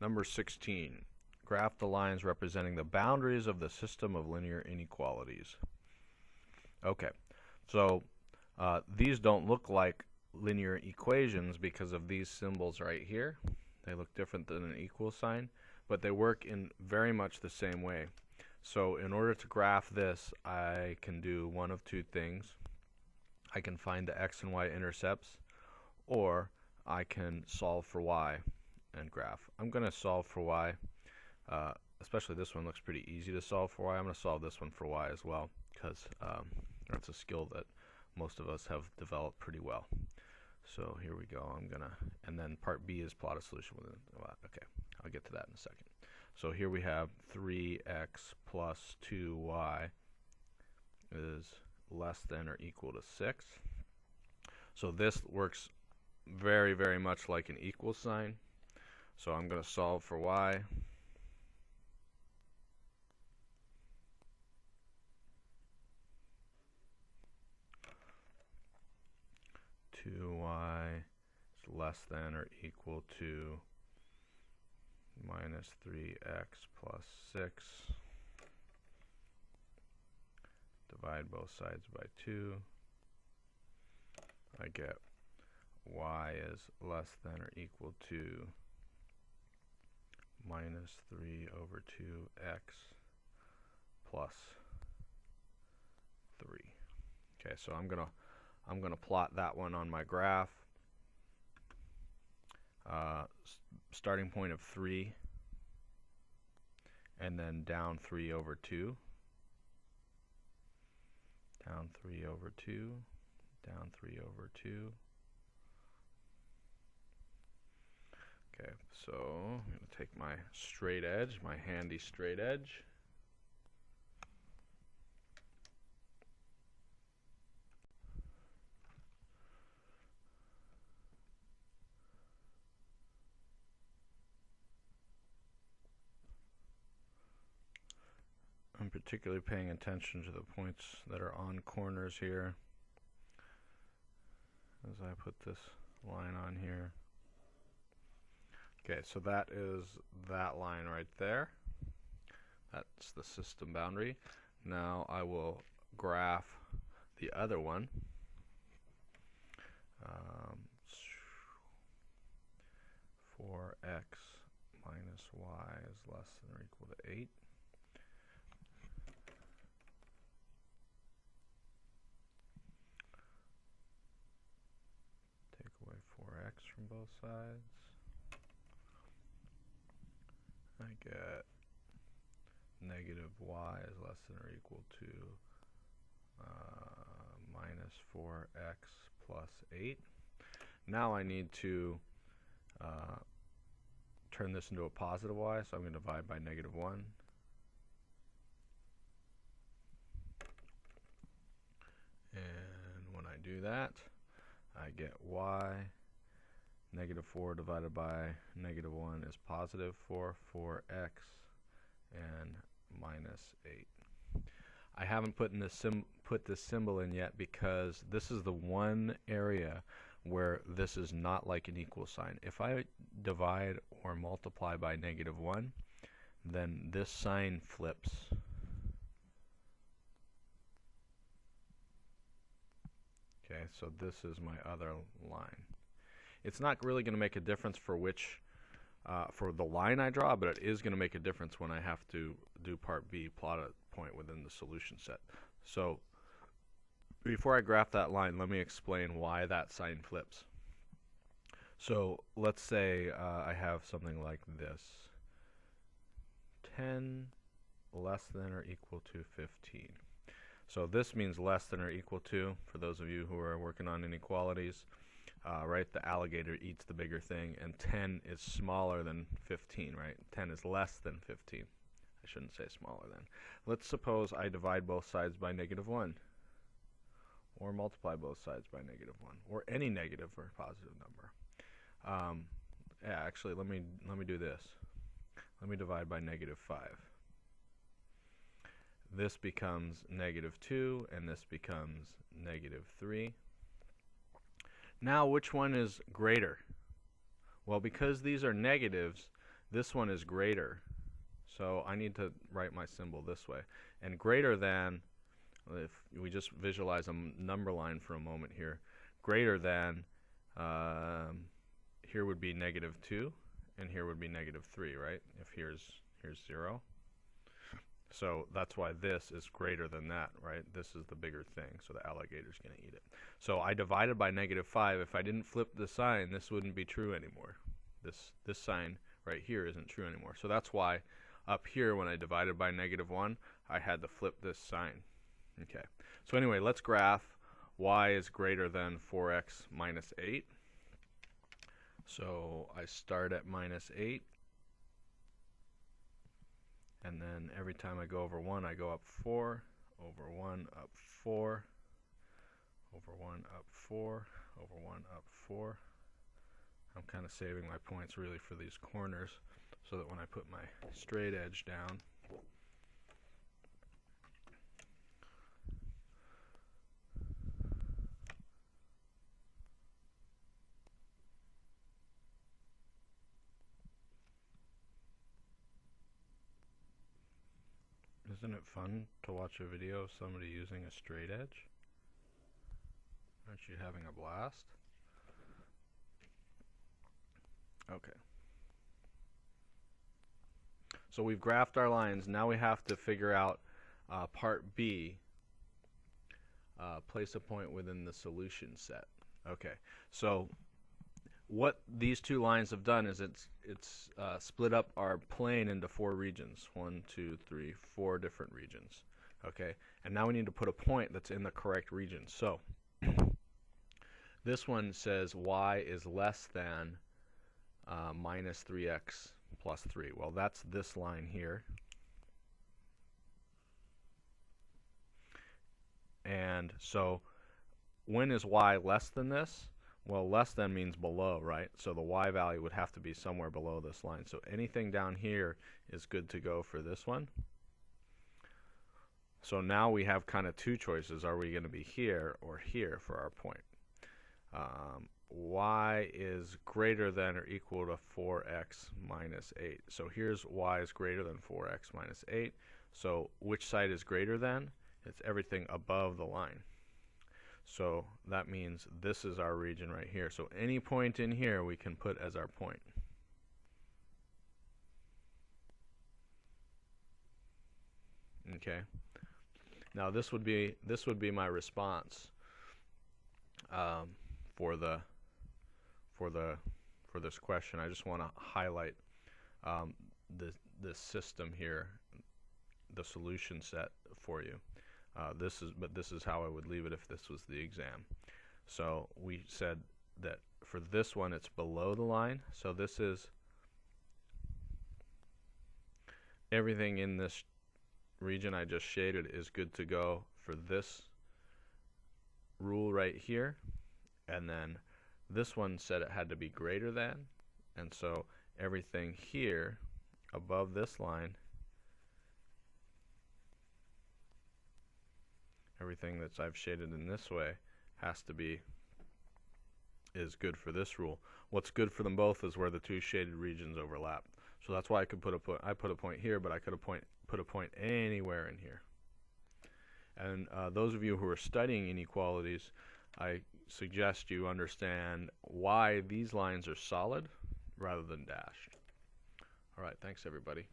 Number 16. Graph the lines representing the boundaries of the system of linear inequalities. Okay, so these don't look like linear equations because of these symbols right here. They look different than an equal sign, but they work in very much the same way. So in order to graph this, I can do one of two things. I can find the x and y intercepts, or I can solve for y and graph. I'm going to solve for y. Especially this one looks pretty easy to solve for y. I'm going to solve this one for y as well, because that's a skill that most of us have developed pretty well. So here we go. And then part B is plot a solution within. Okay, I'll get to that in a second. So here we have 3x plus 2y is less than or equal to 6. So this works very, very much like an equal sign. So I'm going to solve for y. y is less than or equal to minus 3x plus 6. Divide both sides by 2. I get y is less than or equal to minus 3 over 2x plus 3. Okay, so I'm gonna plot that one on my graph. Starting point of 3, and then down 3 over 2, down 3 over 2, down 3 over 2. Okay, so I'm going to take my straight edge, my handy straight edge. I'm particularly paying attention to the points that are on corners here as I put this line on here. Okay, so that is that line right there. That's the system boundary. Now I will graph the other one. 4x minus y is less than or equal to 8. Take away 4x from both sides. I get negative y is less than or equal to minus 4x plus 8. Now I need to turn this into a positive y, so I'm going to divide by negative 1. And when I do that, I get y. Negative 4 divided by negative 1 is positive 4x, and minus 8. I haven't put this symbol in yet because this is the one area where this is not like an equal sign. If I divide or multiply by negative 1, then this sign flips. Okay, so this is my other line. It's not really going to make a difference for for the line I draw, but it is going to make a difference when I have to do part B, plot a point within the solution set. So before I graph that line, let me explain why that sign flips. So let's say I have something like this. 10 less than or equal to 15. So this means less than or equal to, for those of you who are working on inequalities. Right, the alligator eats the bigger thing, and 10 is smaller than 15, right? 10 is less than 15. I shouldn't say smaller than. Let's suppose I divide both sides by negative 1, or multiply both sides by negative 1, or any negative or positive number. Yeah, actually, let me do this. Let me divide by negative 5. This becomes negative 2, and this becomes negative 3. Now, which one is greater? Well, because these are negatives, this one is greater. So I need to write my symbol this way. And greater than, if we just visualize a number line for a moment here, greater than, here would be -2, and here would be -3, right? If here's 0. So that's why this is greater than that, right? This is the bigger thing, so the alligator's going to eat it. So I divided by -5. If I didn't flip the sign, this wouldn't be true anymore. This sign right here isn't true anymore. So that's why up here, when I divided by -1, I had to flip this sign. Okay. So anyway, let's graph y is greater than 4x minus 8. So I start at -8. And then every time I go over 1, I go up 4, over 1, up 4, over 1, up 4, over 1, up 4. I'm kind of saving my points really for these corners so that when I put my straight edge down, isn't it fun to watch a video of somebody using a straight edge? Aren't you having a blast? Okay. So we've graphed our lines. Now we have to figure out part B, place a point within the solution set. Okay. So what these two lines have done is it's split up our plane into 4 regions. 1, 2, 3, 4 different regions. Okay. And now we need to put a point that's in the correct region. So this one says y is less than minus 3x plus 3. Well, that's this line here. And so when is y less than this? Well, less than means below, right? So the y value would have to be somewhere below this line. So anything down here is good to go for this one. So now we have kind of 2 choices. Are we going to be here or here for our point? Y is greater than or equal to 4x minus 8. So here's y is greater than 4x minus 8. So which side is greater than? It's everything above the line. So that means this is our region right here. So any point in here we can put as our point. Okay. Now this would be my response for this question. I just want to highlight this system here, the solution set for you. This is how I would leave it if this was the exam. So we said that for this one it's below the line. So this is everything in this region I just shaded is good to go for this rule right here. And then this one said it had to be greater than, and so everything here above this line, everything that I've shaded in this way is good for this rule. What's good for them both is where the 2 shaded regions overlap. So that's why I could put a point. I put a point here, but I could put a point anywhere in here. And those of you who are studying inequalities, I suggest you understand why these lines are solid rather than dashed. All right, thanks everybody.